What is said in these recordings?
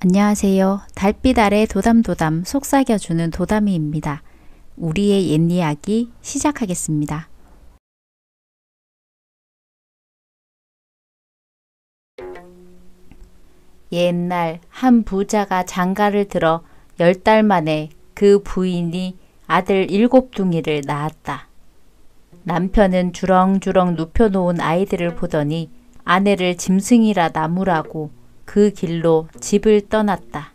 안녕하세요. 달빛 아래 도담도담 속삭여주는 도담이입니다. 우리의 옛 이야기 시작하겠습니다. 옛날 한 부자가 장가를 들어 10달 만에 그 부인이 아들 7둥이를 낳았다. 남편은 주렁주렁 눕혀놓은 아이들을 보더니 아내를 짐승이라 나무라고 그 길로 집을 떠났다.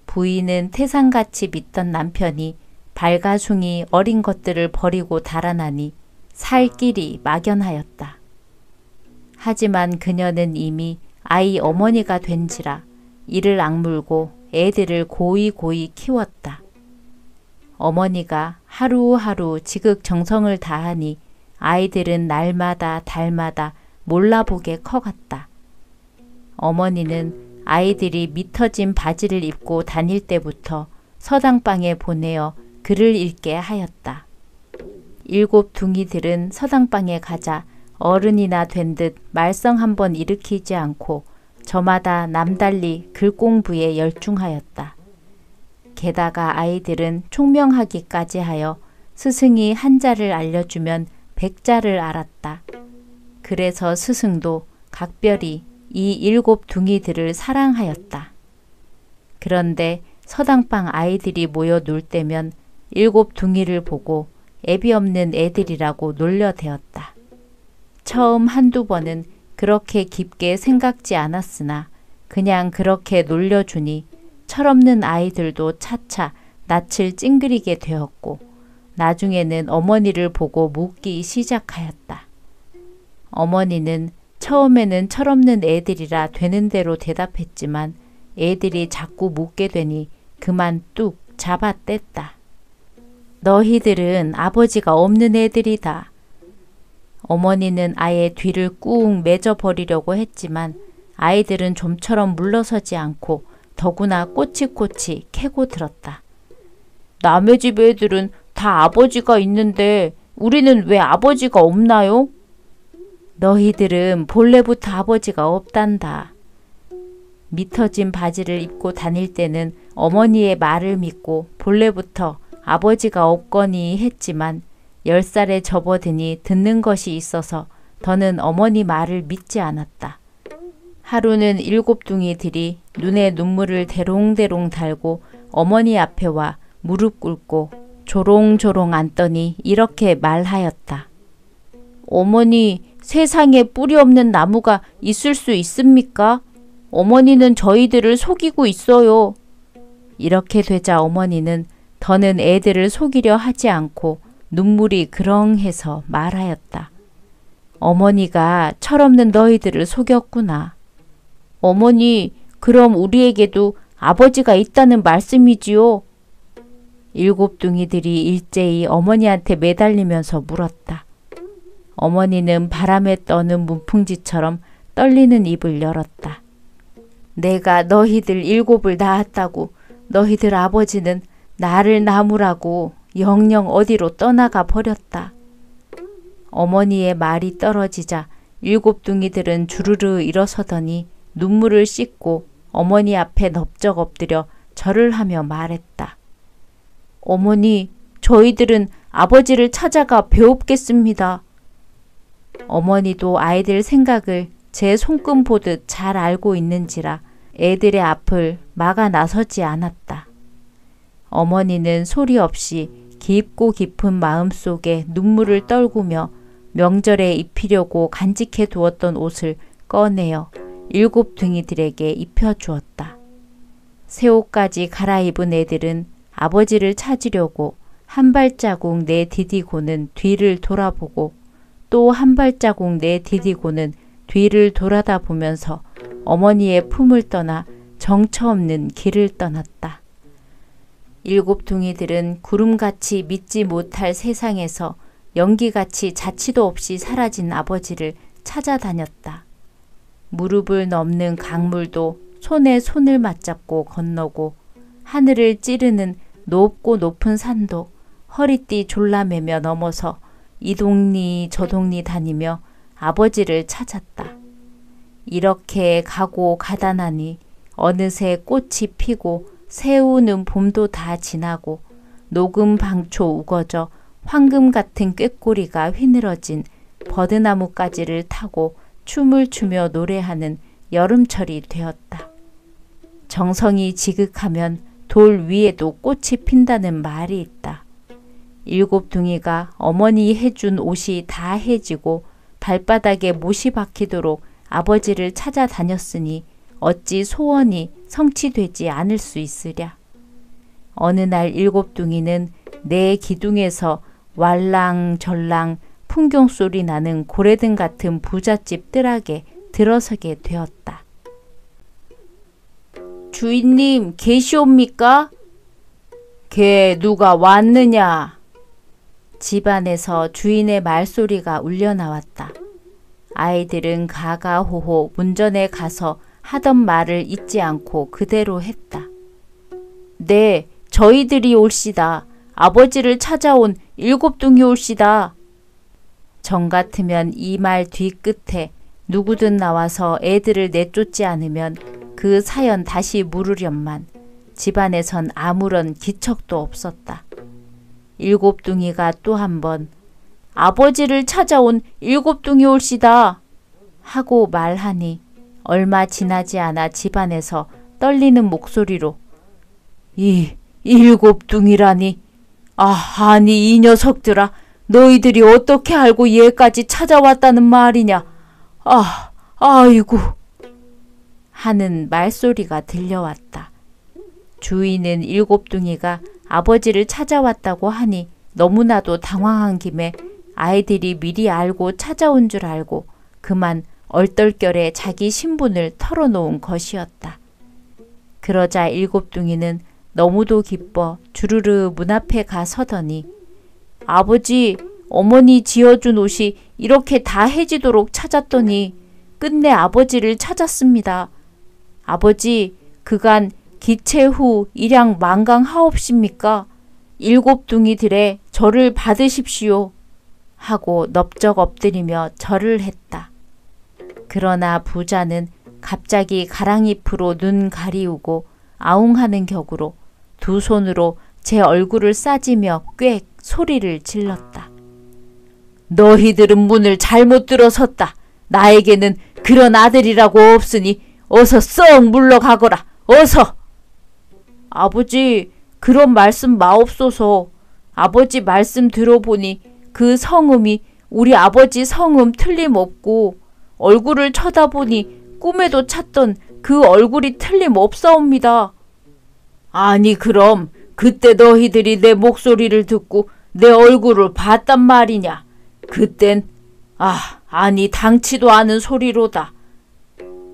부인은 태산같이 믿던 남편이 발가숭이 어린 것들을 버리고 달아나니 살 길이 막연하였다. 하지만 그녀는 이미 아이 어머니가 된지라 이를 악물고 애들을 고이고이 키웠다. 어머니가 하루하루 지극정성을 다하니 아이들은 날마다 달마다 몰라보게 커갔다. 어머니는 아이들이 미터진 바지를 입고 다닐 때부터 서당방에 보내어 글을 읽게 하였다. 7둥이들은 서당방에 가자 어른이나 된 듯 말썽 한번 일으키지 않고 저마다 남달리 글 공부에 열중하였다. 게다가 아이들은 총명하기까지 하여 스승이 한자를 알려주면 100자를 알았다. 그래서 스승도 각별히 이 7둥이들을 사랑하였다. 그런데 서당방 아이들이 모여 놀 때면 7둥이를 보고 애비 없는 애들이라고 놀려대었다. 처음 한두 번은 그렇게 깊게 생각지 않았으나 그냥 그렇게 놀려주니 철없는 아이들도 차차 낯을 찡그리게 되었고 나중에는 어머니를 보고 묻기 시작하였다. 어머니는 처음에는 철없는 애들이라 되는 대로 대답했지만 애들이 자꾸 묻게 되니 그만 뚝 잡아뗐다. 너희들은 아버지가 없는 애들이다. 어머니는 아예 뒤를 꾹 맺어버리려고 했지만 아이들은 좀처럼 물러서지 않고 더구나 꼬치꼬치 캐고 들었다. 남의 집 애들은 다 아버지가 있는데 우리는 왜 아버지가 없나요? 너희들은 본래부터 아버지가 없단다. 미터진 바지를 입고 다닐 때는 어머니의 말을 믿고 본래부터 아버지가 없거니 했지만 10살에 접어드니 듣는 것이 있어서 더는 어머니 말을 믿지 않았다. 하루는 7둥이들이 눈에 눈물을 대롱대롱 달고 어머니 앞에 와 무릎 꿇고 조롱조롱 앉더니 이렇게 말하였다. 어머니, 세상에 뿌리 없는 나무가 있을 수 있습니까? 어머니는 저희들을 속이고 있어요. 이렇게 되자 어머니는 더는 애들을 속이려 하지 않고 눈물이 그렁해서 말하였다. 어머니가 철없는 너희들을 속였구나. 어머니, 그럼 우리에게도 아버지가 있다는 말씀이지요? 7둥이들이 일제히 어머니한테 매달리면서 물었다. 어머니는 바람에 떠는 문풍지처럼 떨리는 입을 열었다. 내가 너희들 7을 낳았다고 너희들 아버지는 나를 나무라고 영영 어디로 떠나가 버렸다. 어머니의 말이 떨어지자 7둥이들은 주르르 일어서더니 눈물을 씻고 어머니 앞에 넙적 엎드려 절을 하며 말했다. 어머니, 저희들은 아버지를 찾아가 배웁겠습니다. 어머니도 아이들 생각을 제 손금 보듯 잘 알고 있는지라 애들의 앞을 막아 나서지 않았다. 어머니는 소리 없이 깊고 깊은 마음속에 눈물을 떨구며 명절에 입히려고 간직해 두었던 옷을 꺼내어 7둥이들에게 입혀주었다. 새 옷까지 갈아입은 애들은 아버지를 찾으려고 한 발자국 내디디고는 뒤를 돌아보고 또 한 발자국 내디디고는 뒤를 돌아다 보면서 어머니의 품을 떠나 정처 없는 길을 떠났다. 7둥이들은 구름같이 믿지 못할 세상에서 연기같이 자취도 없이 사라진 아버지를 찾아다녔다. 무릎을 넘는 강물도 손에 손을 맞잡고 건너고 하늘을 찌르는 높고 높은 산도 허리띠 졸라매며 넘어서 이 동리 저 동리 다니며 아버지를 찾았다. 이렇게 가고 가다 나니 어느새 꽃이 피고 새우는 봄도 다 지나고 녹음 방초 우거져 황금 같은 꾀꼬리가 휘늘어진 버드나무가지를 타고 춤을 추며 노래하는 여름철이 되었다. 정성이 지극하면 돌 위에도 꽃이 핀다는 말이 있다. 일곱둥이가 어머니 해준 옷이 다 해지고 발바닥에 못이 박히도록 아버지를 찾아다녔으니 어찌 소원이 성취되지 않을 수 있으랴. 어느 날 일곱둥이는 내 기둥에서 왈랑절랑 풍경소리 나는 고래등 같은 부잣집 뜰락에 들어서게 되었다. 주인님 계시옵니까? 걔 누가 왔느냐? 집안에서 주인의 말소리가 울려나왔다. 아이들은 가가호호 문전에 가서 하던 말을 잊지 않고 그대로 했다. 네, 저희들이 올시다. 아버지를 찾아온 일곱둥이 올시다. 정 같으면 이 말 뒤끝에 누구든 나와서 애들을 내쫓지 않으면 그 사연 다시 물으련만 집안에선 아무런 기척도 없었다. 일곱둥이가 또 한 번 아버지를 찾아온 일곱둥이 올시다 하고 말하니 얼마 지나지 않아 집안에서 떨리는 목소리로 이 일곱둥이라니 아니 이 녀석들아 너희들이 어떻게 알고 얘까지 찾아왔다는 말이냐 아이고 하는 말소리가 들려왔다. 주인은 일곱둥이가 아버지를 찾아왔다고 하니 너무나도 당황한 김에 아이들이 미리 알고 찾아온 줄 알고 그만 얼떨결에 자기 신분을 털어놓은 것이었다. 그러자 일곱둥이는 너무도 기뻐 주르르 문 앞에 가 서더니 아버지, 어머니 지어준 옷이 이렇게 다 해지도록 찾았더니 끝내 아버지를 찾았습니다. 아버지, 그간 기체 후 일양 만강하옵십니까? 일곱둥이들의 절을 받으십시오. 하고 넙적 엎드리며 절을 했다. 그러나 부자는 갑자기 가랑잎으로 눈 가리우고 아웅하는 격으로 두 손으로 제 얼굴을 싸지며 꽥 소리를 질렀다. 너희들은 문을 잘못 들어섰다. 나에게는 그런 아들이라고 없으니 어서 썩 물러가거라. 어서. 아버지, 그런 말씀 마옵소서. 아버지 말씀 들어보니 그 성음이 우리 아버지 성음 틀림없고 얼굴을 쳐다보니 꿈에도 찾던 그 얼굴이 틀림없사옵니다. 아니 그럼 그때 너희들이 내 목소리를 듣고 내 얼굴을 봤단 말이냐. 그땐 아니 당치도 않은 소리로다.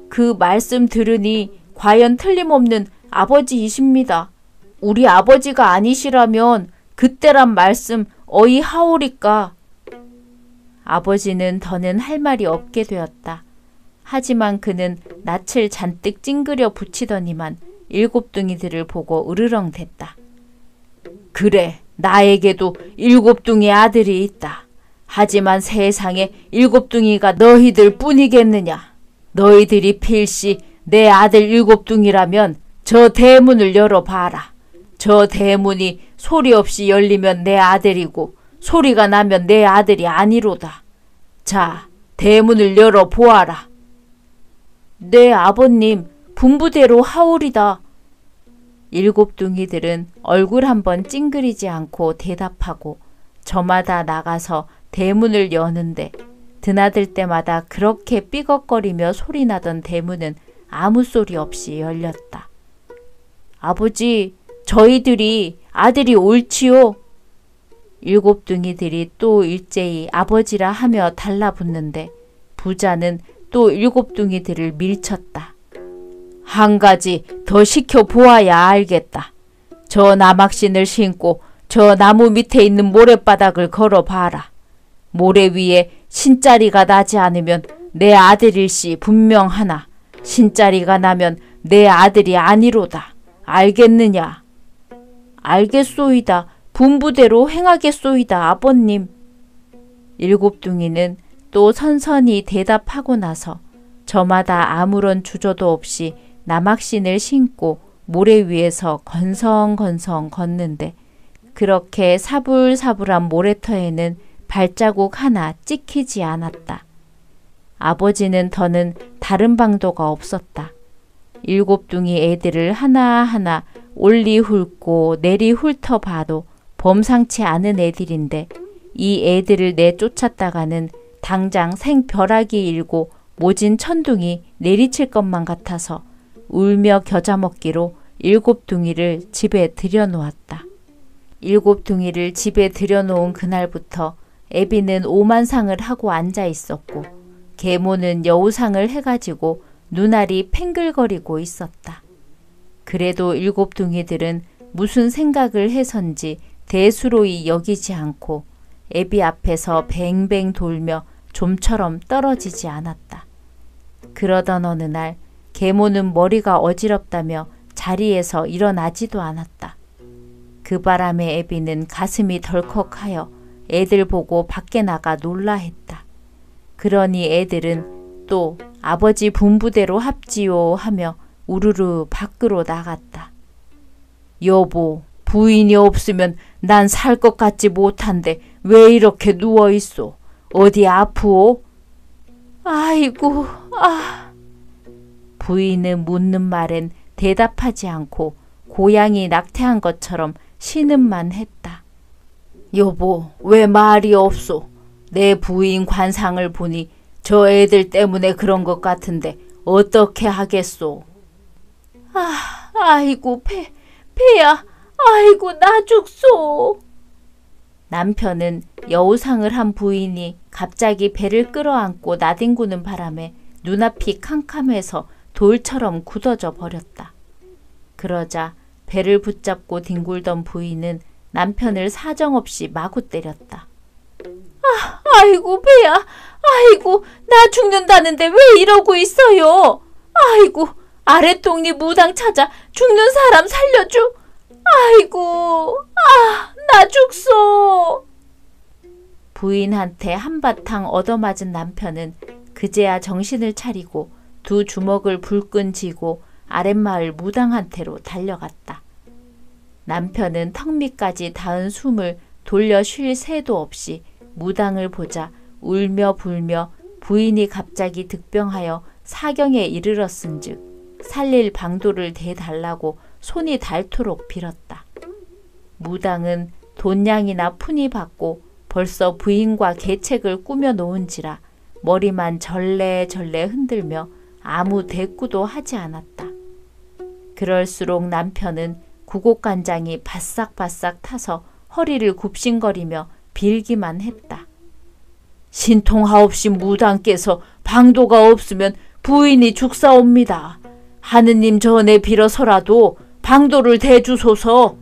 그 말씀 들으니 과연 틀림없는 아버지이십니다. 우리 아버지가 아니시라면 그때란 말씀 어이 하오리까. 아버지는 더는 할 말이 없게 되었다. 하지만 그는 낯을 잔뜩 찡그려 붙이더니만 일곱둥이들을 보고 으르렁댔다. 그래, 나에게도 일곱둥이 아들이 있다. 하지만 세상에 일곱둥이가 너희들 뿐이겠느냐. 너희들이 필시 내 아들 일곱둥이라면 저 대문을 열어봐라. 저 대문이 소리 없이 열리면 내 아들이고 소리가 나면 내 아들이 아니로다. 자, 대문을 열어보아라. 네, 아버님, 분부대로 하오리다. 일곱둥이들은 얼굴 한번 찡그리지 않고 대답하고 저마다 나가서 대문을 여는데 드나들 때마다 그렇게 삐걱거리며 소리나던 대문은 아무 소리 없이 열렸다. 아버지, 저희들이 아들이 옳지요? 일곱둥이들이 또 일제히 아버지라 하며 달라붙는데 부자는 또 일곱둥이들을 밀쳤다. 한 가지 더 시켜보아야 알겠다. 저 나막신을 신고 저 나무 밑에 있는 모래바닥을 걸어봐라. 모래 위에 신자리가 나지 않으면 내 아들일시 분명하나 신자리가 나면 내 아들이 아니로다. 알겠느냐? 알겠소이다. 분부대로 행하겠소이다, 아버님. 일곱둥이는 또 선선히 대답하고 나서 저마다 아무런 주저도 없이 나막신을 신고 모래 위에서 건성건성 걷는데 그렇게 사불사불한 모래터에는 발자국 하나 찍히지 않았다. 아버지는 더는 다른 방도가 없었다. 7둥이 애들을 하나하나 올리 훑고 내리 훑어봐도 범상치 않은 애들인데 이 애들을 내쫓았다가는 당장 생벼락이 일고 모진 천둥이 내리칠 것만 같아서 울며 겨자 먹기로 7둥이를 집에 들여놓았다. 7둥이를 집에 들여놓은 그날부터 애비는 오만상을 하고 앉아 있었고 계모는 여우상을 해가지고 눈알이 팽글거리고 있었다. 그래도 7둥이들은 무슨 생각을 해선지 대수로이 여기지 않고 애비 앞에서 뱅뱅 돌며 좀처럼 떨어지지 않았다. 그러던 어느 날 계모는 머리가 어지럽다며 자리에서 일어나지도 않았다. 그 바람에 애비는 가슴이 덜컥하여 애들 보고 밖에 나가 놀라 했다. 그러니 애들은 또 아버지 분부대로 합지요 하며 우르르 밖으로 나갔다. 여보, 부인이 없으면 난 살 것 같지 못한데 왜 이렇게 누워있소? 어디 아프오? 아이고, 부인은 묻는 말엔 대답하지 않고 고양이 낙태한 것처럼 신음만 했다. 여보, 왜 말이 없소? 내 부인 관상을 보니 저 애들 때문에 그런 것 같은데 어떻게 하겠소? 아이고, 배야. 아이고, 나 죽소. 남편은 여우상을 한 부인이 갑자기 배를 끌어안고 나뒹구는 바람에 눈앞이 캄캄해서 돌처럼 굳어져 버렸다. 그러자 배를 붙잡고 뒹굴던 부인은 남편을 사정없이 마구 때렸다. 아이고, 배야. 아이고, 나 죽는다는데 왜 이러고 있어요? 아이고, 아랫동리 무당 찾아 죽는 사람 살려줘. 아이고, 나 죽소. 부인한테 한바탕 얻어맞은 남편은 그제야 정신을 차리고 두 주먹을 불끈 쥐고 아랫마을 무당한테로 달려갔다. 남편은 턱 밑까지 닿은 숨을 돌려 쉴 새도 없이 무당을 보자 울며 불며 부인이 갑자기 득병하여 사경에 이르렀은즉 살릴 방도를 대달라고 손이 닳도록 빌었다. 무당은 돈냥이나 푼이 받고 벌써 부인과 계책을 꾸며 놓은지라 머리만 절레절레 흔들며 아무 대꾸도 하지 않았다. 그럴수록 남편은 구곡간장이 바싹바싹 타서 허리를 굽신거리며 빌기만 했다. 신통하옵신 무당께서 방도가 없으면 부인이 죽사옵니다. 하느님 전에 빌어서라도 방도를 대주소서.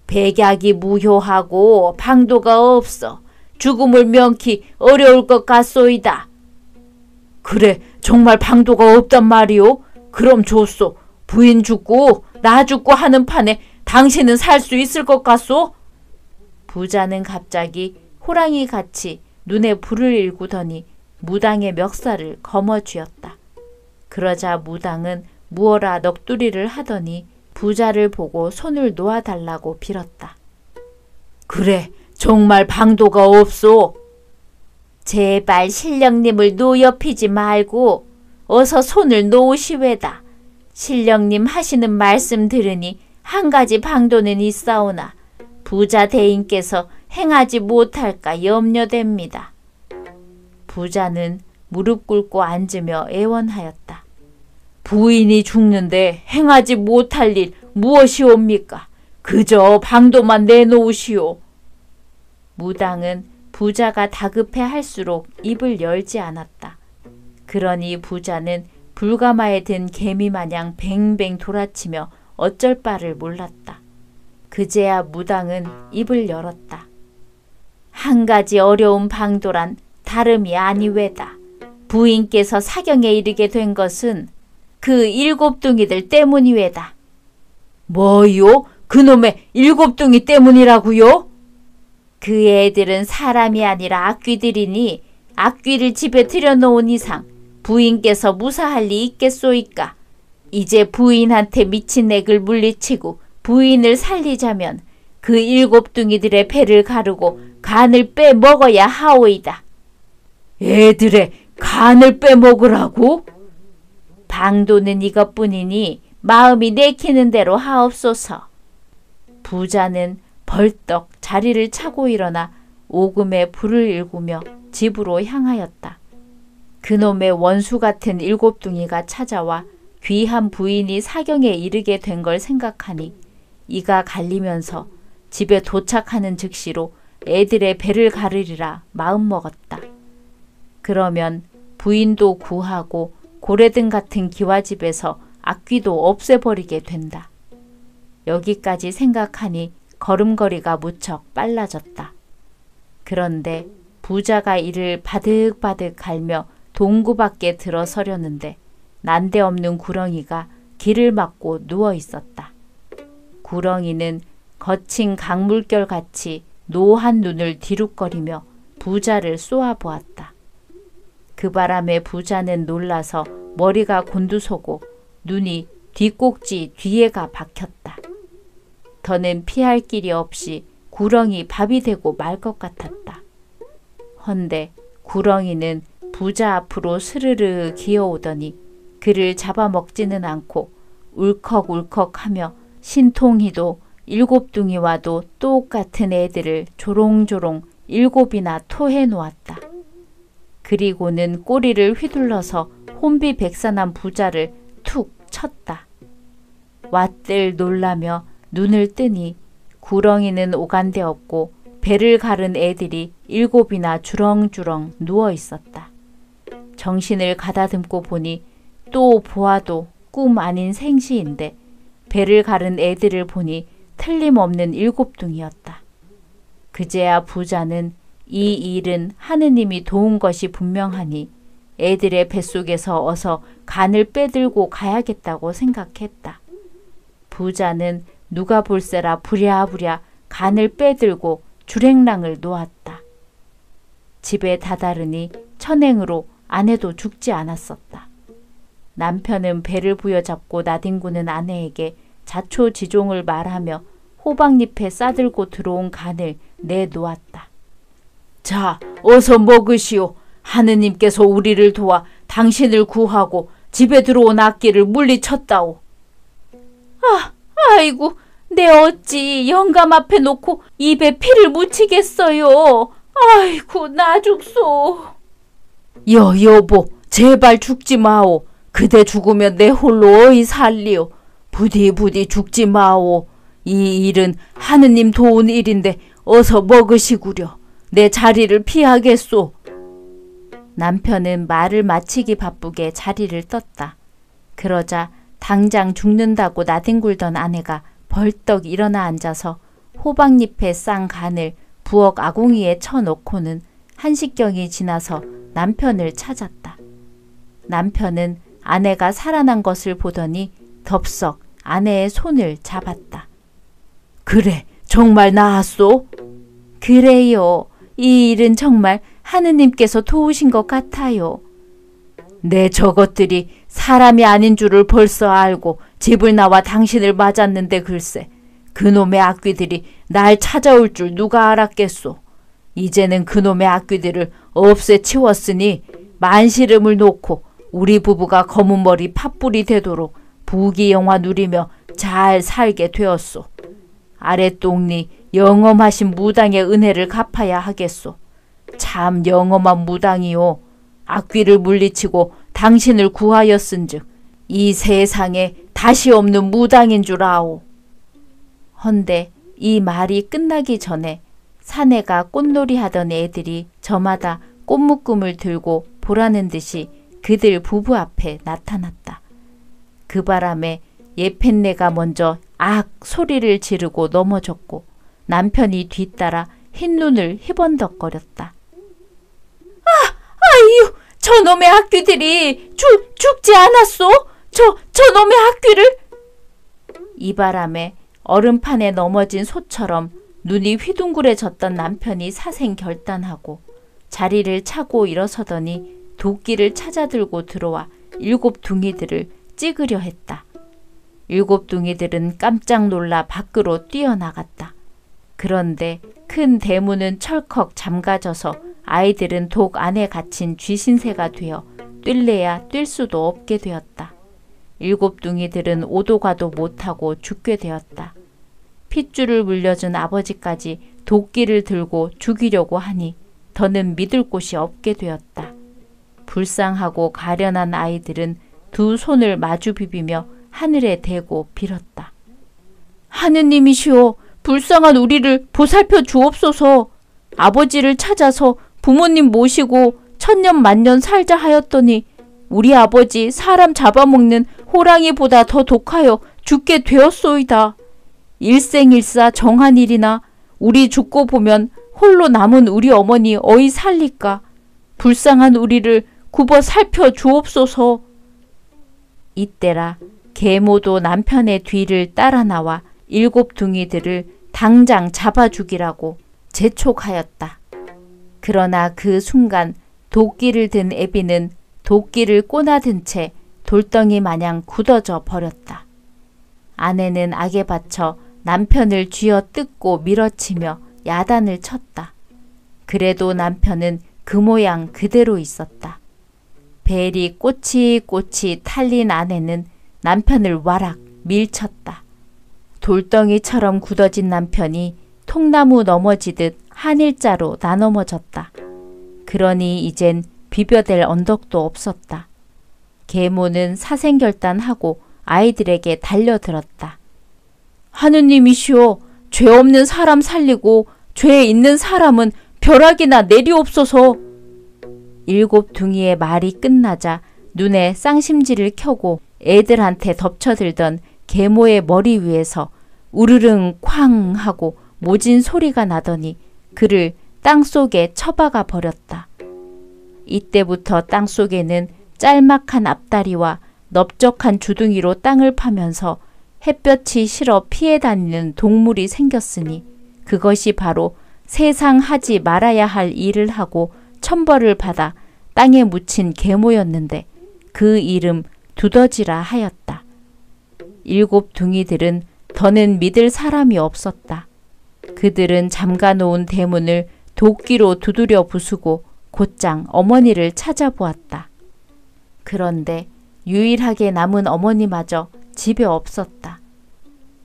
백약이 무효하고 방도가 없어 죽음을 명키 어려울 것 같소이다. 그래, 정말 방도가 없단 말이오? 그럼 좋소. 부인 죽고 나 죽고 하는 판에 당신은 살 수 있을 것 같소? 부자는 갑자기 호랑이같이 눈에 불을 일구더니 무당의 멱살을 거머쥐었다. 그러자 무당은 무어라 넋두리를 하더니 부자를 보고 손을 놓아달라고 빌었다. 그래, 정말 방도가 없소. 제발 신령님을 노엽히지 말고 어서 손을 놓으시외다. 신령님 하시는 말씀 들으니 한 가지 방도는 있사오나 부자 대인께서 행하지 못할까 염려됩니다. 부자는 무릎 꿇고 앉으며 애원하였다. 부인이 죽는데 행하지 못할 일 무엇이옵니까? 그저 방도만 내놓으시오. 무당은 부자가 다급해 할수록 입을 열지 않았다. 그러니 부자는 불가마에 든 개미마냥 뱅뱅 돌아치며 어쩔 바를 몰랐다. 그제야 무당은 입을 열었다. 한 가지 어려운 방도란 다름이 아니외다. 부인께서 사경에 이르게 된 것은 그 7둥이들 때문이외다. 뭐요? 그놈의 7둥이 때문이라고요? 그 애들은 사람이 아니라 악귀들이니 악귀를 집에 들여놓은 이상 부인께서 무사할 리 있겠소이까? 이제 부인한테 미친 액을 물리치고 부인을 살리자면 그 7둥이들의 배를 가르고 간을 빼먹어야 하오이다. 애들의 간을 빼먹으라고? 방도는 이것뿐이니 마음이 내키는 대로 하옵소서. 부자는 벌떡 자리를 차고 일어나 오금에 불을 일구며 집으로 향하였다. 그놈의 원수 같은 7둥이가 찾아와 귀한 부인이 사경에 이르게 된 걸 생각하니 이가 갈리면서 집에 도착하는 즉시로 애들의 배를 가르리라 마음먹었다. 그러면 부인도 구하고 고래등 같은 기와집에서 악귀도 없애버리게 된다. 여기까지 생각하니 걸음걸이가 무척 빨라졌다. 그런데 부자가 이를 바득바득 갈며 동구 밖에 들어서려는데 난데없는 구렁이가 길을 막고 누워 있었다. 구렁이는 거친 강물결같이 노한 눈을 뒤룩거리며 부자를 쏘아보았다. 그 바람에 부자는 놀라서 머리가 곤두서고 눈이 뒷꼭지 뒤에가 박혔다. 더는 피할 길이 없이 구렁이 밥이 되고 말 것 같았다. 헌데 구렁이는 부자 앞으로 스르르 기어오더니 그를 잡아먹지는 않고 울컥울컥하며 신통히도 7둥이와도 똑같은 애들을 조롱조롱 7이나 토해 놓았다. 그리고는 꼬리를 휘둘러서 혼비백산한 부자를 툭 쳤다. 왓들 놀라며 눈을 뜨니 구렁이는 오간데 없고 배를 가른 애들이 7이나 주렁주렁 누워 있었다. 정신을 가다듬고 보니 또 보아도 꿈 아닌 생시인데 배를 가른 애들을 보니 틀림없는 7둥이었다. 그제야 부자는 이 일은 하느님이 도운 것이 분명하니 애들의 뱃속에서 어서 간을 빼들고 가야겠다고 생각했다. 부자는 누가 볼세라 부랴부랴 간을 빼들고 주랭랑을 놓았다. 집에 다다르니 천행으로 아내도 죽지 않았었다. 남편은 배를 부여잡고 나뒹구는 아내에게 자초지종을 말하며 호박잎에 싸들고 들어온 간을 내놓았다. 자, 어서 먹으시오. 하느님께서 우리를 도와 당신을 구하고 집에 들어온 악귀를 물리쳤다오. 아이고, 내 어찌 영감 앞에 놓고 입에 피를 묻히겠어요. 아이고, 나 죽소. 여보, 제발 죽지 마오. 그대 죽으면 내 홀로 어이 살리오. 부디 죽지 마오. 이 일은 하느님 도운 일인데 어서 먹으시구려. 내 자리를 피하겠소. 남편은 말을 마치기 바쁘게 자리를 떴다. 그러자 당장 죽는다고 나뒹굴던 아내가 벌떡 일어나 앉아서 호박잎에 싼 간을 부엌 아궁이에 쳐놓고는 한식경이 지나서 남편을 찾았다. 남편은 아내가 살아난 것을 보더니 덥석 아내의 손을 잡았다. 그래, 정말 나았소? 그래요. 이 일은 정말 하느님께서 도우신 것 같아요. 내 저것들이 사람이 아닌 줄을 벌써 알고 집을 나와 당신을 맞았는데 글쎄, 그놈의 악귀들이 날 찾아올 줄 누가 알았겠소. 이제는 그놈의 악귀들을 없애치웠으니 만시름을 놓고 우리 부부가 검은 머리 팥불이 되도록 부귀영화 누리며 잘 살게 되었소. 아랫동리 영험하신 무당의 은혜를 갚아야 하겠소. 참 영험한 무당이요. 악귀를 물리치고 당신을 구하였은즉 이 세상에 다시 없는 무당인 줄 아오. 헌데 이 말이 끝나기 전에 사내가 꽃놀이 하던 애들이 저마다 꽃묶음을 들고 보라는 듯이 그들 부부 앞에 나타났다. 그 바람에 예펜네가 먼저 악 소리를 지르고 넘어졌고 남편이 뒤따라 흰눈을 희번덕거렸다. 아유, 저놈의 악귀들이 죽지 않았소? 저놈의 악귀를? 이 바람에 얼음판에 넘어진 소처럼 눈이 휘둥그레졌던 남편이 사생결단하고 자리를 차고 일어서더니 도끼를 찾아들고 들어와 7둥이들을 찍으려 했다. 7둥이들은 깜짝 놀라 밖으로 뛰어나갔다. 그런데 큰 대문은 철컥 잠가져서 아이들은 독 안에 갇힌 쥐신새가 되어 뛸래야 뛸 수도 없게 되었다. 7둥이들은 오도 가도 못하고 죽게 되었다. 핏줄을 물려준 아버지까지 도끼를 들고 죽이려고 하니 더는 믿을 곳이 없게 되었다. 불쌍하고 가련한 아이들은 두 손을 마주 비비며 하늘에 대고 빌었다. 하느님이시오, 불쌍한 우리를 보살펴 주옵소서. 아버지를 찾아서 부모님 모시고 천년 만년 살자 하였더니 우리 아버지 사람 잡아먹는 호랑이보다 더 독하여 죽게 되었소이다. 일생일사 정한 일이나 우리 죽고 보면 홀로 남은 우리 어머니 어이 살릴까. 불쌍한 우리를 굽어 살펴 주옵소서. 이때라 계모도 남편의 뒤를 따라 나와 7둥이들을 당장 잡아 죽이라고 재촉하였다. 그러나 그 순간 도끼를 든 애비는 도끼를 꼬나든 채 돌덩이 마냥 굳어져 버렸다. 아내는 악에 받쳐 남편을 쥐어 뜯고 밀어치며 야단을 쳤다. 그래도 남편은 그 모양 그대로 있었다. 벨이 꼬치꼬치 탈린 아내는 남편을 와락 밀쳤다. 돌덩이처럼 굳어진 남편이 통나무 넘어지듯 한 일자로 나넘어졌다. 그러니 이젠 비벼댈 언덕도 없었다. 계모는 사생결단하고 아이들에게 달려들었다. 하느님이시오, 죄 없는 사람 살리고 죄 있는 사람은 벼락이나 내리옵소서. 7둥이의 말이 끝나자 눈에 쌍심지를 켜고 애들한테 덮쳐들던 계모의 머리 위에서 우르릉 쾅 하고 모진 소리가 나더니 그를 땅속에 처박아 버렸다. 이때부터 땅속에는 짤막한 앞다리와 넓적한 주둥이로 땅을 파면서 햇볕이 싫어 피해 다니는 동물이 생겼으니 그것이 바로 세상 하지 말아야 할 일을 하고 천벌을 받아 땅에 묻힌 계모였는데 그 이름 두더지라 하였다. 7둥이들은 더는 믿을 사람이 없었다. 그들은 잠가놓은 대문을 도끼로 두드려 부수고 곧장 어머니를 찾아보았다. 그런데 유일하게 남은 어머니마저 집에 없었다.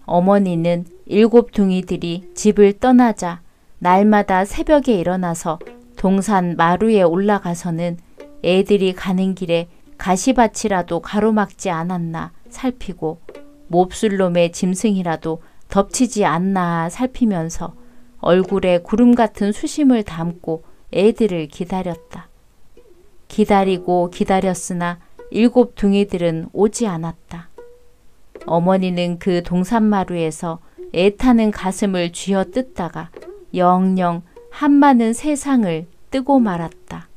어머니는 7둥이들이 집을 떠나자 날마다 새벽에 일어나서 동산 마루에 올라가서는 애들이 가는 길에 가시밭이라도 가로막지 않았나 살피고 몹쓸놈의 짐승이라도 덮치지 않나 살피면서 얼굴에 구름 같은 수심을 담고 애들을 기다렸다. 기다리고 기다렸으나 7둥이들은 오지 않았다. 어머니는 그 동산마루에서 애타는 가슴을 쥐어 뜯다가 영영 한많은 세상을 뜨고 말았다.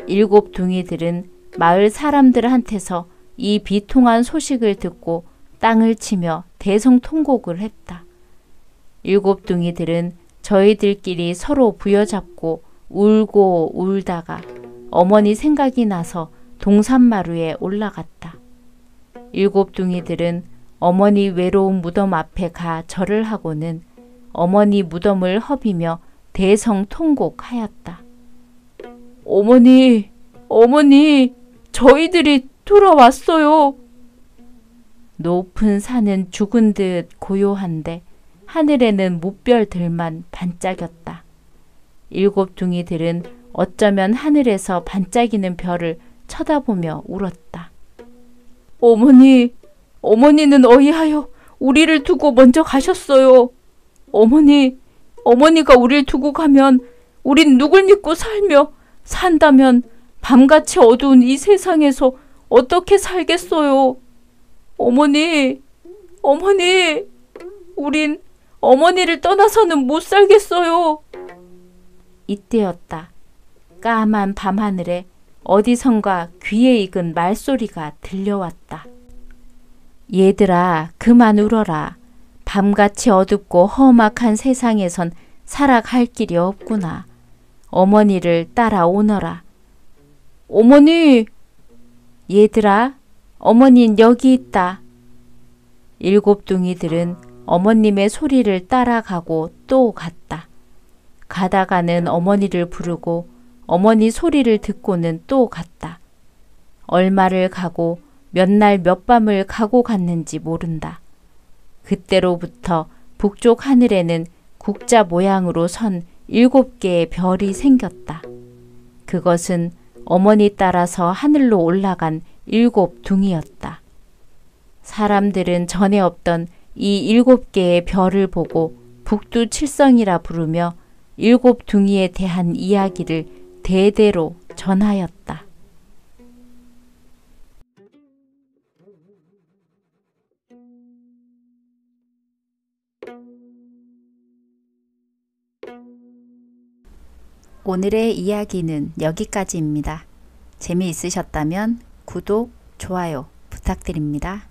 7둥이들은 마을 사람들한테서 이 비통한 소식을 듣고 땅을 치며 대성통곡을 했다. 7둥이들은 저희들끼리 서로 부여잡고 울고 울다가 어머니 생각이 나서 동산마루에 올라갔다. 7둥이들은 어머니 외로운 무덤 앞에 가 절을 하고는 어머니 무덤을 허비며 대성통곡하였다. 어머니, 어머니, 저희들이 돌아왔어요. 높은 산은 죽은 듯 고요한데 하늘에는 무별들만 반짝였다. 7둥이들은 어쩌면 하늘에서 반짝이는 별을 쳐다보며 울었다. 어머니, 어머니는 어이하여 우리를 두고 먼저 가셨어요. 어머니, 어머니가 우리를 두고 가면 우린 누굴 믿고 살며 산다면 밤같이 어두운 이 세상에서 어떻게 살겠어요. 어머니, 어머니, 우린 어머니를 떠나서는 못 살겠어요. 이때였다. 까만 밤하늘에 어디선가 귀에 익은 말소리가 들려왔다. 얘들아, 그만 울어라. 밤같이 어둡고 험악한 세상에선 살아갈 길이 없구나. 어머니를 따라오너라. 어머니! 얘들아, 어머닌 여기 있다. 7 둥이들은 어머님의 소리를 따라가고 또 갔다. 가다가는 어머니를 부르고 어머니 소리를 듣고는 또 갔다. 얼마를 가고 몇 날 몇 밤을 가고 갔는지 모른다. 그때로부터 북쪽 하늘에는 국자 모양으로 선 7개의 별이 생겼다. 그것은 어머니 따라서 하늘로 올라간 7 둥이였다. 사람들은 전에 없던 이 7개의 별을 보고 북두칠성이라 부르며 7 둥이에 대한 이야기를 대대로 전하였다. 오늘의 이야기는 여기까지입니다. 재미있으셨다면 구독, 좋아요 부탁드립니다.